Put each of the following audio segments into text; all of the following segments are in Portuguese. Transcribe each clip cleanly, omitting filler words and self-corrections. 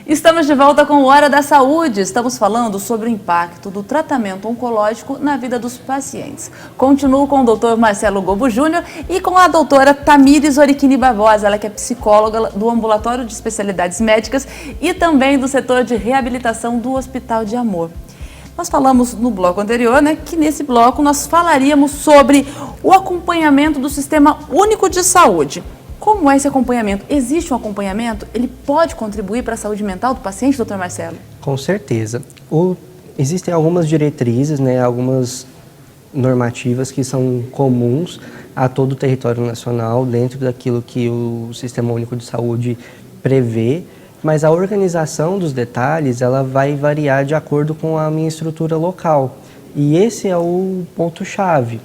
Estamos de volta com o Hora da Saúde. Estamos falando sobre o impacto do tratamento oncológico na vida dos pacientes. Continuo com o Dr. Marcelo Gobo Júnior e com a doutora Tamires Oriquini Barbosa, ela que é psicóloga do Ambulatório de Especialidades Médicas e também do setor de reabilitação do Hospital de Amor. Nós falamos no bloco anterior, que nesse bloco nós falaríamos sobre o acompanhamento do Sistema Único de Saúde. Como é esse acompanhamento? Existe um acompanhamento? Ele pode contribuir para a saúde mental do paciente, doutor Marcelo? Com certeza. Existem algumas diretrizes, algumas normativas que são comuns a todo o território nacional, dentro daquilo que o Sistema Único de Saúde prevê, mas a organização dos detalhes ela vai variar de acordo com a minha estrutura local. E esse é o ponto-chave,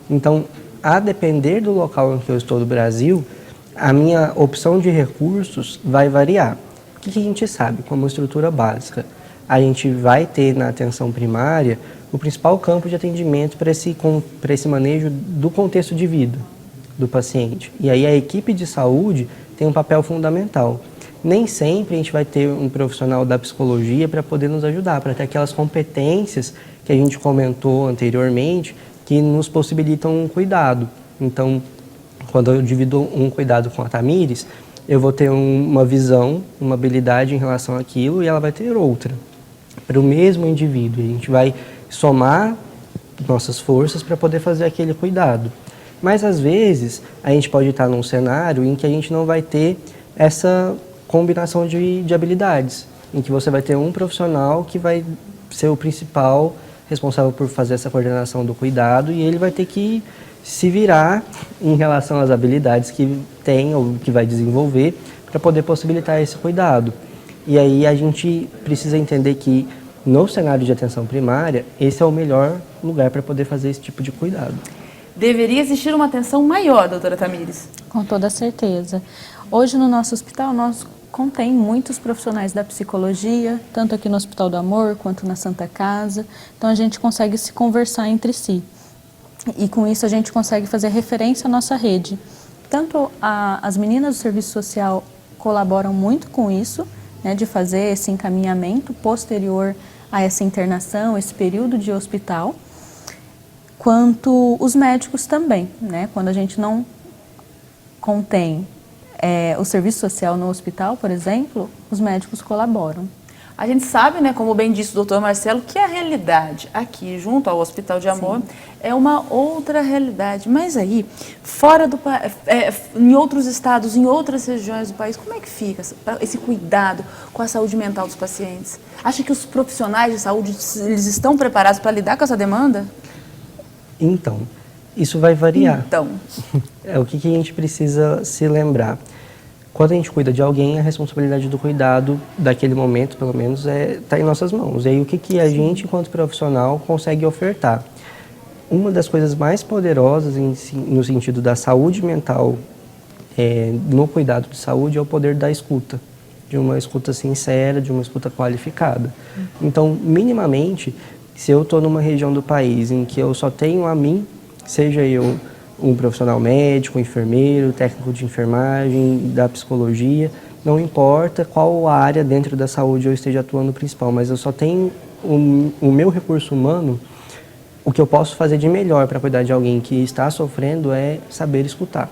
Então, a depender do local em que eu estou do Brasil, a minha opção de recursos vai variar. O que a gente sabe como estrutura básica? A gente vai ter na atenção primária o principal campo de atendimento para esse manejo do contexto de vida do paciente. E aí a equipe de saúde tem um papel fundamental. Nem sempre a gente vai ter um profissional da psicologia para poder nos ajudar, para ter aquelas competências que a gente comentou anteriormente, que nos possibilitam um cuidado. Então, quando eu divido um cuidado com a Tamires, eu vou ter uma visão, uma habilidade em relação àquilo e ela vai ter outra, para o mesmo indivíduo. A gente vai somar nossas forças para poder fazer aquele cuidado. Mas, às vezes, a gente pode estar num cenário em que a gente não vai ter essa combinação de habilidades, em que você vai ter um profissional que vai ser o principal responsável por fazer essa coordenação do cuidado e ele vai ter que se virar em relação às habilidades que tem ou que vai desenvolver para poder possibilitar esse cuidado. E aí a gente precisa entender que no cenário de atenção primária, esse é o melhor lugar para poder fazer esse tipo de cuidado. Deveria existir uma atenção maior, doutora Tamires? Com toda certeza. Hoje no nosso hospital, nós contém muitos profissionais da psicologia, tanto aqui no Hospital do Amor quanto na Santa Casa. Então a gente consegue se conversar entre si. E com isso a gente consegue fazer referência à nossa rede. Tanto as meninas do serviço social colaboram muito com isso, de fazer esse encaminhamento posterior a essa internação, esse período de hospital, quanto os médicos também, quando a gente não contém o serviço social no hospital, por exemplo, os médicos colaboram. A gente sabe, como bem disse o doutor Marcelo, que a realidade aqui, junto ao Hospital de Amor, é uma outra realidade. Mas aí, em outros estados, em outras regiões do país, como é que fica esse cuidado com a saúde mental dos pacientes? Acha que os profissionais de saúde eles estão preparados para lidar com essa demanda? Então, isso vai variar. O que a gente precisa se lembrar? Quando a gente cuida de alguém, a responsabilidade do cuidado, daquele momento, pelo menos, está em nossas mãos. E aí, o que a gente, enquanto profissional, consegue ofertar? Uma das coisas mais poderosas no sentido da saúde mental, no cuidado de saúde, é o poder da escuta. De uma escuta sincera, de uma escuta qualificada. Então, minimamente, se eu estou numa região do país em que eu só tenho a mim, seja eu um profissional médico, um enfermeiro, técnico de enfermagem, da psicologia, não importa qual área dentro da saúde eu esteja atuando principal, mas eu só tenho o meu recurso humano, o que eu posso fazer de melhor para cuidar de alguém que está sofrendo é saber escutar.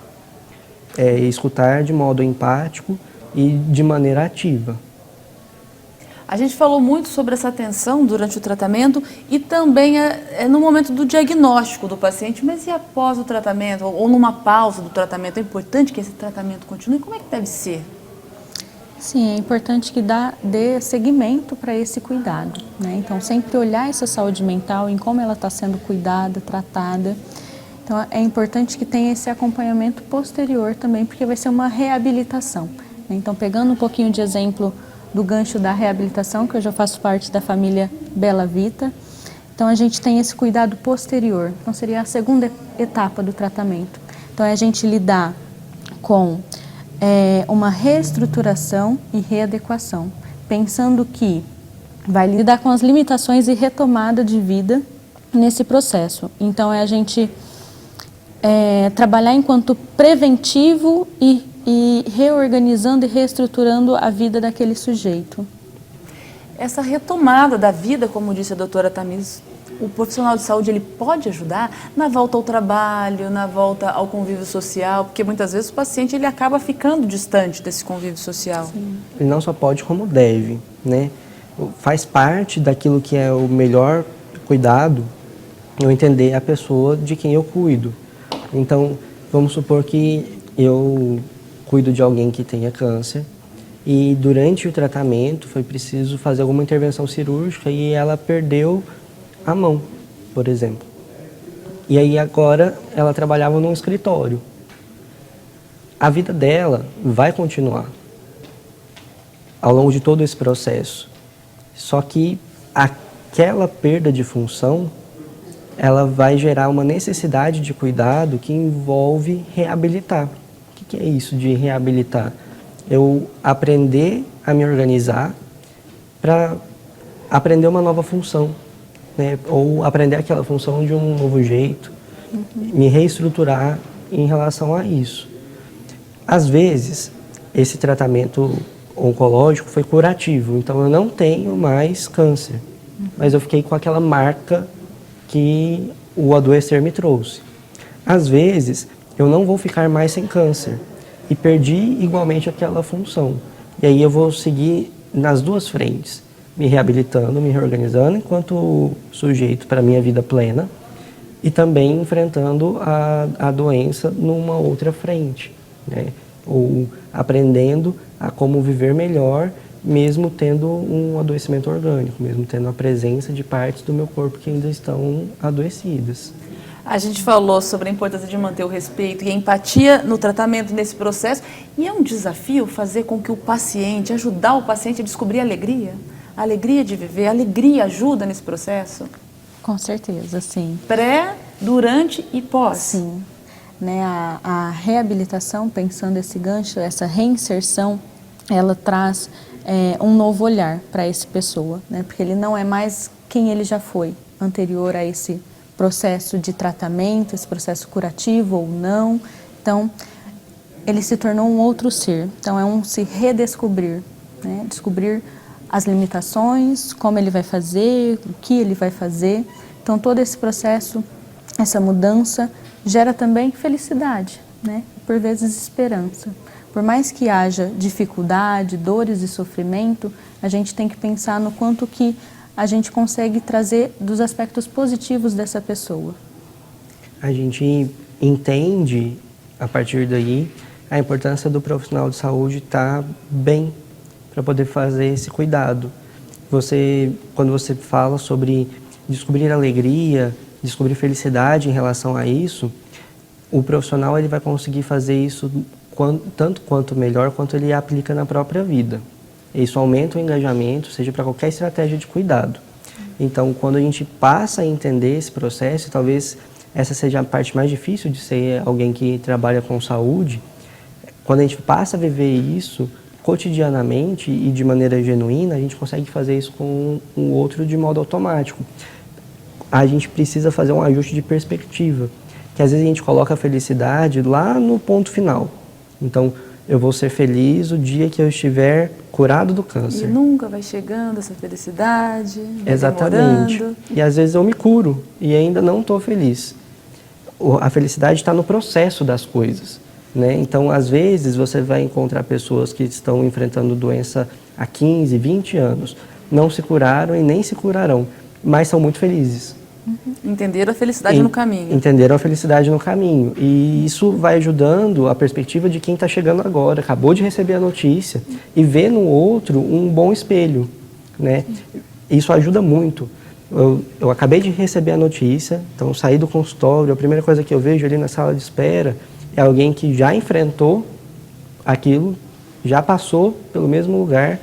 Escutar de modo empático e de maneira ativa. A gente falou muito sobre essa atenção durante o tratamento e também no momento do diagnóstico do paciente, mas e após o tratamento, ou numa pausa do tratamento? É importante que esse tratamento continue? Como é que deve ser? Sim, é importante que dê seguimento para esse cuidado, Então, sempre olhar essa saúde mental, em como ela está sendo cuidada, tratada. Então, é importante que tenha esse acompanhamento posterior também, porque vai ser uma reabilitação. Então, pegando um pouquinho de exemplo do gancho da reabilitação, que eu já faço parte da família Bela Vita. Então, a gente tem esse cuidado posterior. Então, seria a segunda etapa do tratamento. Então, é a gente lidar com uma reestruturação e readequação, pensando que vai lidar com as limitações e retomada de vida nesse processo. Então, é a gente trabalhar enquanto preventivo e e reorganizando e reestruturando a vida daquele sujeito. Essa retomada da vida, como disse a doutora Tamires, o profissional de saúde ele pode ajudar na volta ao trabalho, na volta ao convívio social, porque muitas vezes o paciente ele acaba ficando distante desse convívio social. Sim. Ele não só pode, como deve, né? Faz parte daquilo que é o melhor cuidado, eu entender a pessoa de quem eu cuido. Então, vamos supor que eu cuido de alguém que tenha câncer e durante o tratamento foi preciso fazer alguma intervenção cirúrgica e ela perdeu a mão, por exemplo. E aí agora ela trabalhava num escritório. A vida dela vai continuar ao longo de todo esse processo. Só que aquela perda de função, ela vai gerar uma necessidade de cuidado que envolve reabilitar. O que é isso de reabilitar? Eu aprender a me organizar para aprender uma nova função, né? Ou aprender aquela função de um novo jeito, me reestruturar em relação a isso. Às vezes, esse tratamento oncológico foi curativo, então eu não tenho mais câncer, mas eu fiquei com aquela marca que o adoecer me trouxe. Às vezes, eu não vou ficar mais sem câncer e perdi igualmente aquela função. E aí eu vou seguir nas duas frentes, me reabilitando, me reorganizando enquanto sujeito para a minha vida plena e também enfrentando a doença numa outra frente, né? Ou aprendendo a como viver melhor, mesmo tendo um adoecimento orgânico, mesmo tendo a presença de partes do meu corpo que ainda estão adoecidas. A gente falou sobre a importância de manter o respeito e a empatia no tratamento, nesse processo. E é um desafio fazer com que o paciente, ajudar o paciente a descobrir a alegria de viver, a alegria ajuda nesse processo? Com certeza, sim. Pré, durante e pós. Sim. Né, a reabilitação, pensando esse gancho, essa reinserção, ela traz um novo olhar para essa pessoa, né, porque ele não é mais quem ele já foi anterior a esse processo de tratamento, esse processo curativo ou não. Então, ele se tornou um outro ser. Então, é um se redescobrir, né, descobrir as limitações, como ele vai fazer, o que ele vai fazer. Então, todo esse processo, essa mudança, gera também felicidade, né? Por vezes esperança. Por mais que haja dificuldade, dores e sofrimento, a gente tem que pensar no quanto que a gente consegue trazer dos aspectos positivos dessa pessoa. A gente entende, a partir daí, a importância do profissional de saúde estar bem para poder fazer esse cuidado. Quando você fala sobre descobrir alegria, descobrir felicidade em relação a isso, o profissional ele vai conseguir fazer isso tanto quanto melhor quanto ele aplica na própria vida. Isso aumenta o engajamento, seja para qualquer estratégia de cuidado. Então, quando a gente passa a entender esse processo, talvez essa seja a parte mais difícil de ser alguém que trabalha com saúde, quando a gente passa a viver isso cotidianamente e de maneira genuína, a gente consegue fazer isso com o outro de modo automático. A gente precisa fazer um ajuste de perspectiva, que às vezes a gente coloca a felicidade lá no ponto final. Então, eu vou ser feliz o dia que eu estiver curado do câncer. E nunca vai chegando essa felicidade, vai Exatamente. demorando. E às vezes eu me curo e ainda não estou feliz. A felicidade está no processo das coisas, né? Então, às vezes, você vai encontrar pessoas que estão enfrentando doença há 15, 20 anos, não se curaram e nem se curarão, mas são muito felizes. Entenderam a felicidade no caminho. Entenderam a felicidade no caminho. E isso vai ajudando a perspectiva de quem está chegando agora, acabou de receber a notícia, e vê no outro um bom espelho, né? Isso ajuda muito. Eu acabei de receber a notícia, então saí do consultório, a primeira coisa que eu vejo ali na sala de espera é alguém que já enfrentou aquilo, já passou pelo mesmo lugar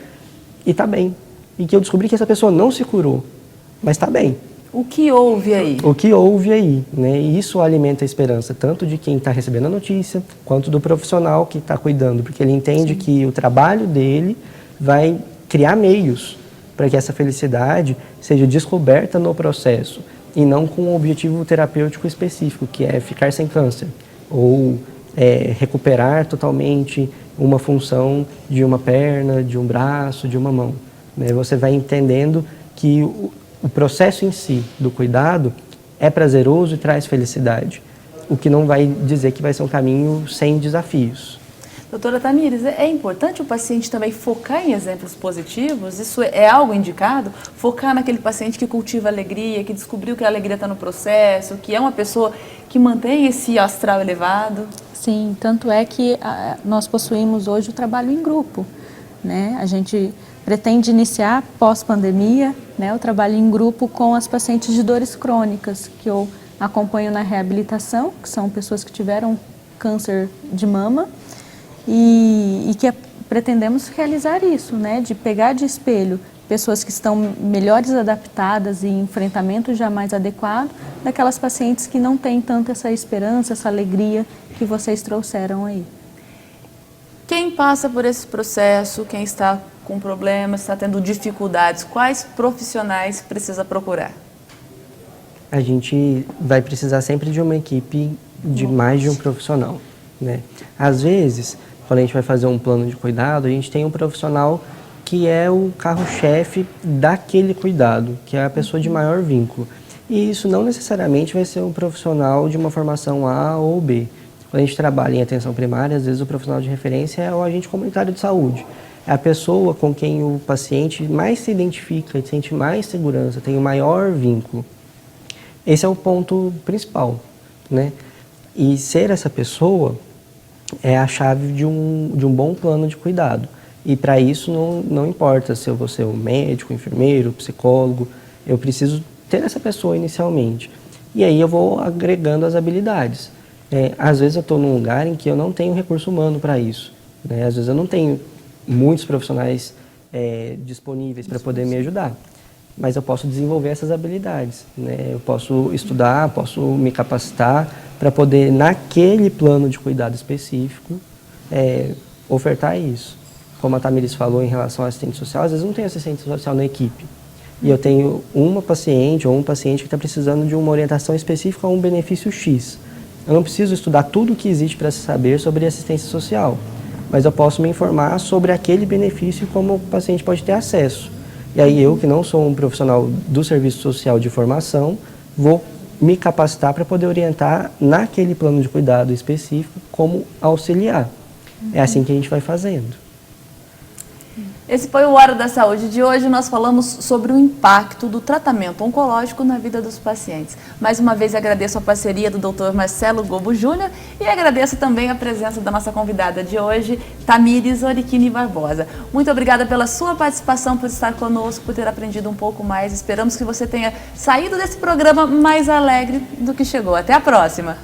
e está bem. E que eu descobri que essa pessoa não se curou, mas está bem. O que houve aí? O que houve aí, né? E isso alimenta a esperança, tanto de quem está recebendo a notícia, quanto do profissional que está cuidando, porque ele entende Sim. que o trabalho dele vai criar meios para que essa felicidade seja descoberta no processo, e não com um objetivo terapêutico específico, que é ficar sem câncer, ou recuperar totalmente uma função de uma perna, de um braço, de uma mão. Né? Você vai entendendo que o processo em si do cuidado é prazeroso e traz felicidade, o que não vai dizer que vai ser um caminho sem desafios. Doutora Tamires, é importante o paciente também focar em exemplos positivos? Isso é algo indicado? Focar naquele paciente que cultiva alegria, que descobriu que a alegria está no processo, que é uma pessoa que mantém esse astral elevado? Sim, tanto é que nós possuímos hoje o trabalho em grupo, né? A gente pretende iniciar pós-pandemia, né, o trabalho em grupo com as pacientes de dores crônicas, que eu acompanho na reabilitação, que são pessoas que tiveram câncer de mama, e que pretendemos realizar isso, né, de pegar de espelho pessoas que estão melhores adaptadas e enfrentamento já mais adequado daquelas pacientes que não têm tanto essa esperança, essa alegria que vocês trouxeram aí. Quem passa por esse processo, quem está com problemas, está tendo dificuldades, quais profissionais precisa procurar? A gente vai precisar sempre de uma equipe de mais de um profissional, né? Às vezes, quando a gente vai fazer um plano de cuidado, a gente tem um profissional que é o carro-chefe daquele cuidado, que é a pessoa de maior vínculo. E isso não necessariamente vai ser um profissional de uma formação A ou B. Quando a gente trabalha em atenção primária, às vezes o profissional de referência é o agente comunitário de saúde. É a pessoa com quem o paciente mais se identifica, sente mais segurança, tem o maior vínculo. Esse é o ponto principal, né? E ser essa pessoa é a chave de um bom plano de cuidado. E para isso não importa se eu vou ser um médico, enfermeiro, psicólogo, eu preciso ter essa pessoa inicialmente. E aí eu vou agregando as habilidades. Às vezes eu estou num lugar em que eu não tenho recurso humano para isso, né? Às vezes eu não tenho muitos profissionais disponíveis para poder me ajudar, mas eu posso desenvolver essas habilidades, né? Eu posso estudar, posso me capacitar para poder, naquele plano de cuidado específico, ofertar isso. Como a Tamires falou em relação ao assistente social, às vezes eu não tenho assistente social na equipe. E eu tenho uma paciente ou um paciente que está precisando de uma orientação específica a um benefício X. Eu não preciso estudar tudo o que existe para saber sobre assistência social, mas eu posso me informar sobre aquele benefício e como o paciente pode ter acesso. E aí eu, que não sou um profissional do serviço social de formação, vou me capacitar para poder orientar naquele plano de cuidado específico como auxiliar. É assim que a gente vai fazendo. Esse foi o Hora da Saúde de hoje. Nós falamos sobre o impacto do tratamento oncológico na vida dos pacientes. Mais uma vez agradeço a parceria do Dr. Marcelo Gobo Júnior e agradeço também a presença da nossa convidada de hoje, Tamires Orichini Barbosa. Muito obrigada pela sua participação, por estar conosco, por ter aprendido um pouco mais. Esperamos que você tenha saído desse programa mais alegre do que chegou. Até a próxima!